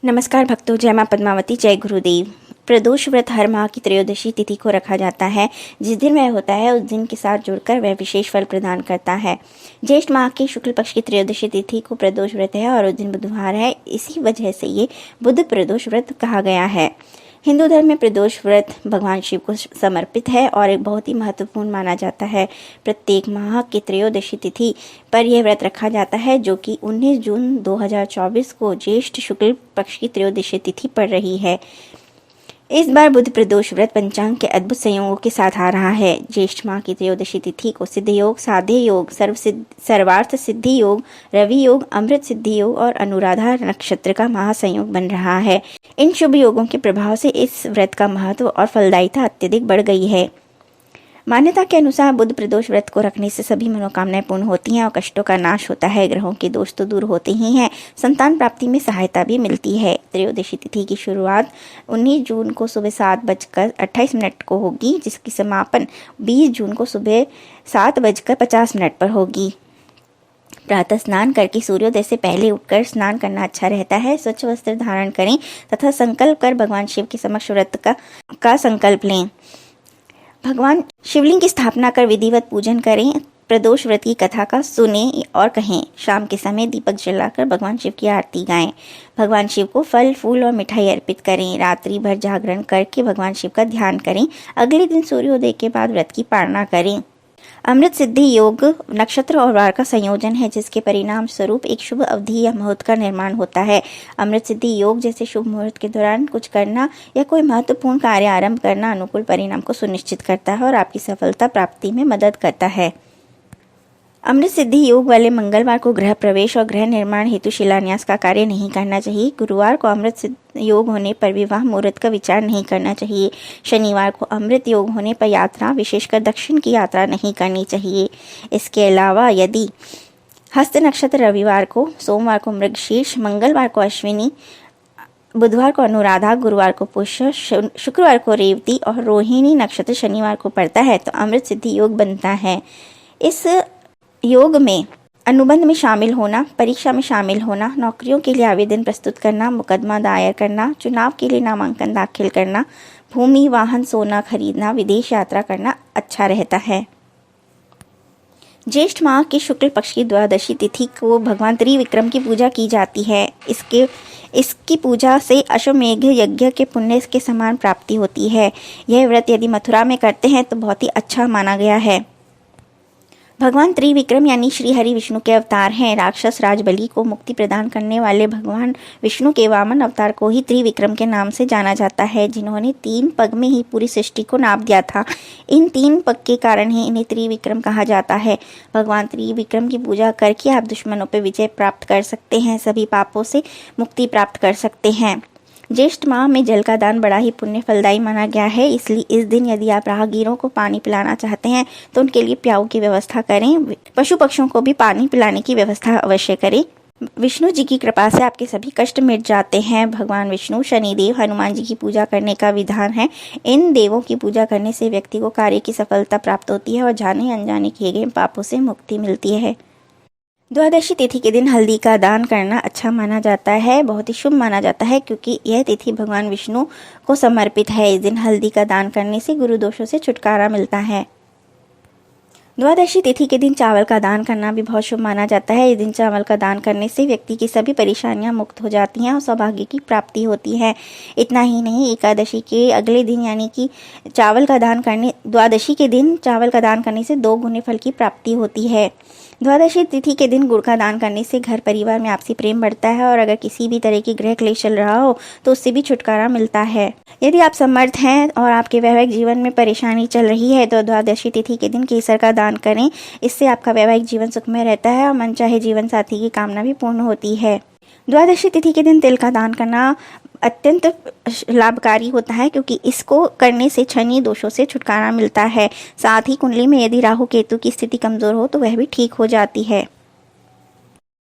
नमस्कार भक्तों, जय मां पद्मावती, जय गुरुदेव। प्रदोष व्रत हर माह की त्रयोदशी तिथि को रखा जाता है। जिस दिन वह होता है उस दिन के साथ जुड़कर वह विशेष फल प्रदान करता है। ज्येष्ठ माह की शुक्ल पक्ष की त्रयोदशी तिथि को प्रदोष व्रत है और उस दिन बुधवार है। इसी वजह से ये बुध प्रदोष व्रत कहा गया है। हिंदू धर्म में प्रदोष व्रत भगवान शिव को समर्पित है और एक बहुत ही महत्वपूर्ण माना जाता है। प्रत्येक माह की त्रयोदशी तिथि पर यह व्रत रखा जाता है, जो कि 19 जून 2024 को ज्येष्ठ शुक्ल पक्ष की त्रयोदशी तिथि पड़ रही है। इस बार बुध प्रदोष व्रत पंचांग के अद्भुत संयोगों के साथ आ रहा है। ज्येष्ठ माह की त्रयोदशी तिथि को सिद्ध योग, साध्य योग, सर्वार्थ सिद्धि योग, रवि योग, अमृत सिद्धि योग और अनुराधा नक्षत्र का महासंयोग बन रहा है। इन शुभ योगों के प्रभाव से इस व्रत का महत्व और फलदायिता अत्यधिक बढ़ गई है। मान्यता के अनुसार बुध प्रदोष व्रत को रखने से सभी मनोकामनाएं पूर्ण होती हैं और कष्टों का नाश होता है। ग्रहों के दोष तो दूर होते ही हैं, संतान प्राप्ति में सहायता भी मिलती है। त्रयोदशी तिथि की शुरुआत 19 जून को सुबह 7:28 को होगी, जिसकी समापन 20 जून को सुबह 7:50 पर होगी। प्रातः स्नान करके सूर्योदय से पहले उठकर स्नान करना अच्छा रहता है। स्वच्छ वस्त्र धारण करें तथा संकल्प कर भगवान शिव के समक्ष व्रत का संकल्प लें। भगवान शिवलिंग की स्थापना कर विधिवत पूजन करें। प्रदोष व्रत की कथा का सुने और कहें। शाम के समय दीपक जलाकर भगवान शिव की आरती गाएं। भगवान शिव को फल, फूल और मिठाई अर्पित करें। रात्रि भर जागरण करके भगवान शिव का ध्यान करें। अगले दिन सूर्योदय के बाद व्रत की पालना करें। अमृत सिद्धि योग नक्षत्र और वार का संयोजन है, जिसके परिणाम स्वरूप एक शुभ अवधि या मुहूर्त का निर्माण होता है। अमृत सिद्धि योग जैसे शुभ मुहूर्त के दौरान कुछ करना या कोई महत्वपूर्ण कार्य आरंभ करना अनुकूल परिणाम को सुनिश्चित करता है और आपकी सफलता प्राप्ति में मदद करता है। अमृत सिद्धि योग वाले मंगलवार को गृह प्रवेश और गृह निर्माण हेतु शिलान्यास का कार्य नहीं करना चाहिए। गुरुवार को अमृत सिद्धि योग होने पर विवाह मुहूर्त का विचार नहीं करना चाहिए। शनिवार को अमृत योग होने पर यात्रा, विशेषकर दक्षिण की यात्रा नहीं करनी चाहिए। इसके अलावा यदि हस्त नक्षत्र रविवार को, सोमवार को मृगशीर्ष, मंगलवार को अश्विनी, बुधवार को अनुराधा, गुरुवार को पुष्य, शुक्रवार को रेवती और रोहिणी नक्षत्र शनिवार को पड़ता है तो अमृत सिद्धि योग बनता है। इस योग में अनुबंध में शामिल होना, परीक्षा में शामिल होना, नौकरियों के लिए आवेदन प्रस्तुत करना, मुकदमा दायर करना, चुनाव के लिए नामांकन दाखिल करना, भूमि, वाहन, सोना खरीदना, विदेश यात्रा करना अच्छा रहता है। ज्येष्ठ माह की शुक्ल पक्ष की द्वादशी तिथि को भगवान त्रिविक्रम की पूजा की जाती है। इसकी पूजा से अश्वमेघ यज्ञ के पुण्य के समान प्राप्ति होती है। यह व्रत यदि मथुरा में करते हैं तो बहुत ही अच्छा माना गया है। भगवान त्रिविक्रम यानी श्री हरि विष्णु के अवतार हैं। राक्षस राज बलि को मुक्ति प्रदान करने वाले भगवान विष्णु के वामन अवतार को ही त्रिविक्रम के नाम से जाना जाता है, जिन्होंने 3 पग में ही पूरी सृष्टि को नाप दिया था। इन 3 पग के कारण ही इन्हें त्रिविक्रम कहा जाता है। भगवान त्रिविक्रम की पूजा करके आप दुश्मनों पर विजय प्राप्त कर सकते हैं, सभी पापों से मुक्ति प्राप्त कर सकते हैं। ज्येष्ठ माह में जल का दान बड़ा ही पुण्य फलदायी माना गया है, इसलिए इस दिन यदि आप राहगीरों को पानी पिलाना चाहते हैं तो उनके लिए प्याऊ की व्यवस्था करें। पशु पक्षियों को भी पानी पिलाने की व्यवस्था अवश्य करें। विष्णु जी की कृपा से आपके सभी कष्ट मिट जाते हैं। भगवान विष्णु, शनिदेव, हनुमान जी की पूजा करने का विधान है। इन देवों की पूजा करने से व्यक्ति को कार्य की सफलता प्राप्त होती है और जाने अनजाने किए गए पापों से मुक्ति मिलती है। द्वादशी तिथि के दिन हल्दी का दान करना अच्छा माना जाता है, बहुत ही शुभ माना जाता है, क्योंकि यह तिथि भगवान विष्णु को समर्पित है। इस दिन हल्दी का दान करने से गुरु दोषों से छुटकारा मिलता है। द्वादशी तिथि के दिन चावल का दान करना भी बहुत शुभ माना जाता है। इस दिन चावल का दान करने से व्यक्ति की सभी परेशानियां मुक्त हो जाती हैं और सौभाग्य की प्राप्ति होती है। इतना ही नहीं, एकादशी के अगले दिन यानी कि द्वादशी के दिन चावल का दान करने से 2 गुने फल की प्राप्ति होती है। द्वादशी तिथि के दिन गुड़ का दान करने से घर परिवार में आपसी प्रेम बढ़ता है और अगर किसी भी तरह की गृह क्लेश चल रहा हो तो उससे भी छुटकारा मिलता है। यदि आप समर्थ हैं और आपके वैवाहिक जीवन में परेशानी चल रही है तो द्वादशी तिथि के दिन केसर का दान करें। इससे आपका वैवाहिक जीवन सुखमय रहता है और मनचाहे जीवन साथी की कामना भी पूर्ण होती है। द्वादशी तिथि के दिन तिल का दान करना अत्यंत लाभकारी होता है, क्योंकि इसको करने से शनि दोषों से छुटकारा मिलता है। साथ ही कुंडली में यदि राहु केतु की स्थिति कमजोर हो तो वह भी ठीक हो जाती है।